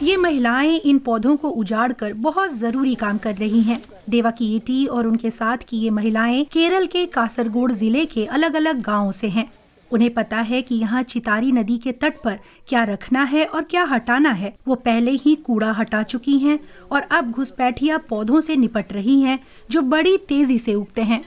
ये महिलाएं इन पौधों को उजाड़कर बहुत जरूरी काम कर रही हैं। देवाकीयेटी और उनके साथ की ये महिलाएं केरल के कासरगोड जिले के अलग अलग गांवों से हैं। उन्हें पता है कि यहाँ चितारी नदी के तट पर क्या रखना है और क्या हटाना है। वो पहले ही कूड़ा हटा चुकी हैं और अब घुसपैठिया पौधों से निपट रही हैं, जो बड़ी तेजी से उगते हैं।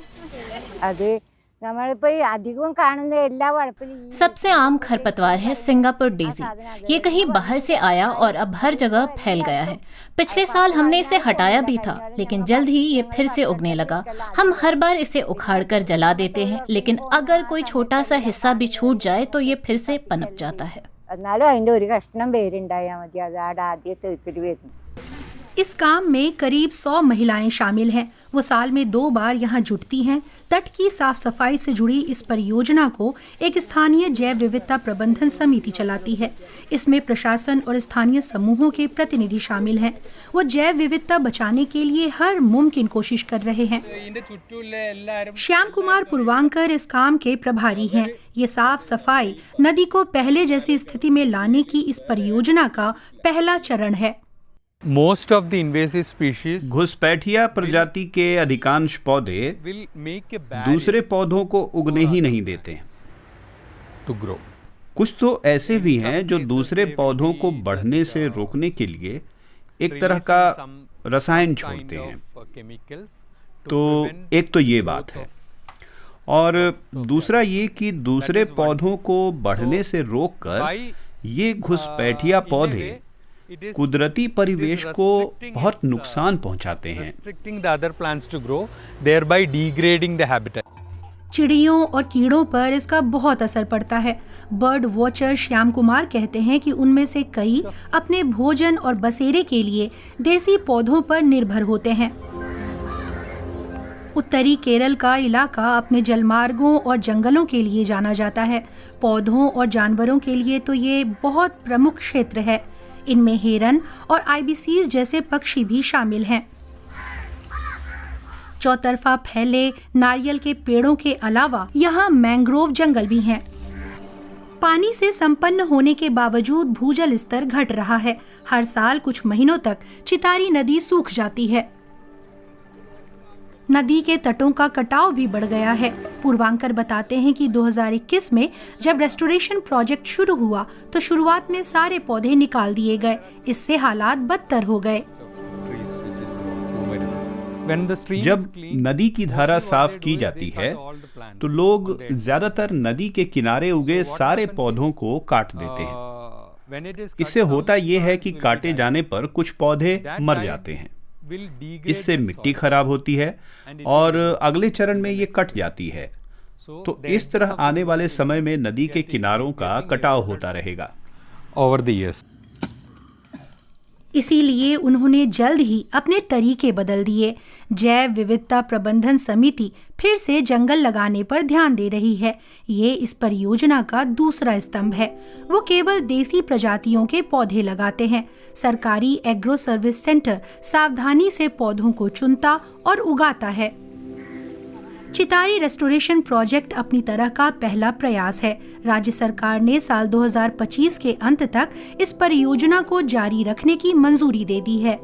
सबसे आम खरपतवार है सिंगापुर डेजी। ये कहीं बाहर से आया और अब हर जगह फैल गया है। पिछले साल हमने इसे हटाया भी था, लेकिन जल्द ही ये फिर से उगने लगा। हम हर बार इसे उखाड़कर जला देते हैं, लेकिन अगर कोई छोटा सा हिस्सा भी छूट जाए तो ये फिर से पनप जाता है। इस काम में करीब 100 महिलाएं शामिल हैं। वो साल में 2 बार यहाँ जुटती हैं। तट की साफ सफाई से जुड़ी इस परियोजना को एक स्थानीय जैव विविधता प्रबंधन समिति चलाती है। इसमें प्रशासन और स्थानीय समूहों के प्रतिनिधि शामिल हैं। वो जैव विविधता बचाने के लिए हर मुमकिन कोशिश कर रहे हैं। श्याम कुमार पुरवांकर इस काम के प्रभारी हैं। ये साफ सफाई नदी को पहले जैसी स्थिति में लाने की इस परियोजना का पहला चरण है। Most of the invasive species घुसपैठिया प्रजाति के अधिकांश पौधे दूसरे पौधों को उगने ही नहीं देते to grow. कुछ तो ऐसे भी हैं जो दूसरे पौधों को बढ़ने से रोकने के लिए एक तरह का रसायन छोड़ते हैं। तो एक तो ये बात है, और दूसरा ये कि दूसरे पौधों को बढ़ने से रोककर ये घुसपैठिया पौधे कुदरती परिवेश को बहुत नुकसान पहुंचाते हैं। चिड़ियों और कीड़ों पर इसका बहुत असर पड़ता है। बर्ड वॉचर श्याम कुमार कहते हैं कि उनमें से कई अपने भोजन और बसेरे के लिए देसी पौधों पर निर्भर होते हैं। उत्तरी केरल का इलाका अपने जलमार्गों और जंगलों के लिए जाना जाता है। पौधों और जानवरों के लिए तो ये बहुत प्रमुख क्षेत्र है। इनमें हिरन और आईबीसीज जैसे पक्षी भी शामिल हैं। चौतरफा फैले नारियल के पेड़ों के अलावा यहाँ मैंग्रोव जंगल भी हैं। पानी से संपन्न होने के बावजूद भूजल स्तर घट रहा है। हर साल कुछ महीनों तक चितारी नदी सूख जाती है। नदी के तटों का कटाव भी बढ़ गया है। पुरवांकर बताते हैं कि 2021 में जब रेस्टोरेशन प्रोजेक्ट शुरू हुआ तो शुरुआत में सारे पौधे निकाल दिए गए। इससे हालात बदतर हो गए। जब नदी की धारा साफ की जाती है तो लोग ज्यादातर नदी के किनारे उगे सारे पौधों को काट देते हैं। इससे होता यह है कि काटे जाने पर कुछ पौधे मर जाते हैं। इससे मिट्टी खराब होती है और अगले चरण में ये कट जाती है। तो इस तरह आने वाले समय में नदी के किनारों का कटाव होता रहेगा over the years. इसीलिए उन्होंने जल्द ही अपने तरीके बदल दिए। जैव विविधता प्रबंधन समिति फिर से जंगल लगाने पर ध्यान दे रही है। ये इस परियोजना का दूसरा स्तंभ है। वो केवल देसी प्रजातियों के पौधे लगाते हैं। सरकारी एग्रो सर्विस सेंटर सावधानी से पौधों को चुनता और उगाता है। चितारी रेस्टोरेशन प्रोजेक्ट अपनी तरह का पहला प्रयास है। राज्य सरकार ने साल 2025 के अंत तक इस परियोजना को जारी रखने की मंजूरी दे दी है।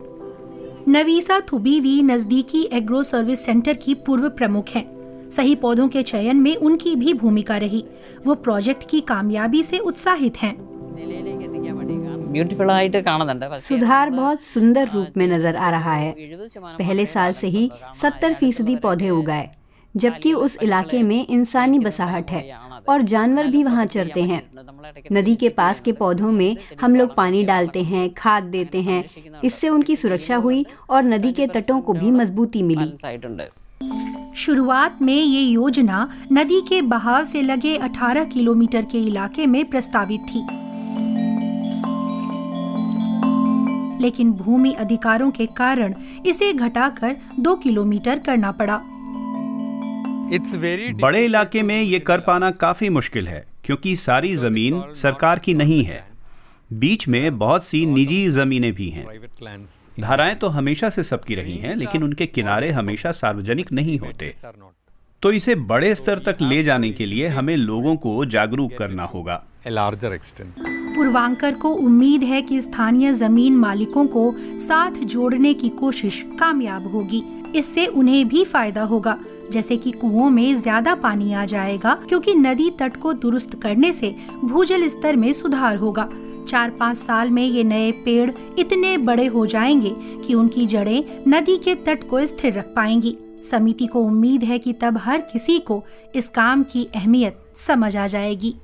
नवीसा थुबीवी नजदीकी एग्रो सर्विस सेंटर की पूर्व प्रमुख हैं। सही पौधों के चयन में उनकी भी भूमिका रही। वो प्रोजेक्ट की कामयाबी से उत्साहित हैं। सुधार बहुत सुंदर रूप में नजर आ रहा है। पहले साल से ही 70% पौधे उगाए, जबकि उस इलाके में इंसानी बसाहट है और जानवर भी वहाँ चरते हैं। नदी के पास के पौधों में हम लोग पानी डालते हैं, खाद देते हैं। इससे उनकी सुरक्षा हुई और नदी के तटों को भी मजबूती मिली। शुरुआत में ये योजना नदी के बहाव से लगे 18 किलोमीटर के इलाके में प्रस्तावित थी, लेकिन भूमि अधिकारों के कारण इसे घटाकर 2 किलोमीटर करना पड़ा। बड़े इलाके में ये कर पाना काफी मुश्किल है, क्योंकि सारी जमीन सरकार की नहीं है। बीच में बहुत सी निजी जमीनें भी हैं। धाराएं तो हमेशा से सबकी रही हैं, लेकिन उनके किनारे हमेशा सार्वजनिक नहीं होते। तो इसे बड़े स्तर तक ले जाने के लिए हमें लोगों को जागरूक करना होगा। पूर्वांकर को उम्मीद है कि स्थानीय जमीन मालिकों को साथ जोड़ने की कोशिश कामयाब होगी। इससे उन्हें भी फायदा होगा, जैसे कि कुओं में ज्यादा पानी आ जाएगा क्योंकि नदी तट को दुरुस्त करने से भूजल स्तर में सुधार होगा। 4-5 साल में ये नए पेड़ इतने बड़े हो जाएंगे कि उनकी जड़ें नदी के तट को स्थिर रख पाएंगी। समिति को उम्मीद है कि तब हर किसी को इस काम की अहमियत समझ आ जाएगी।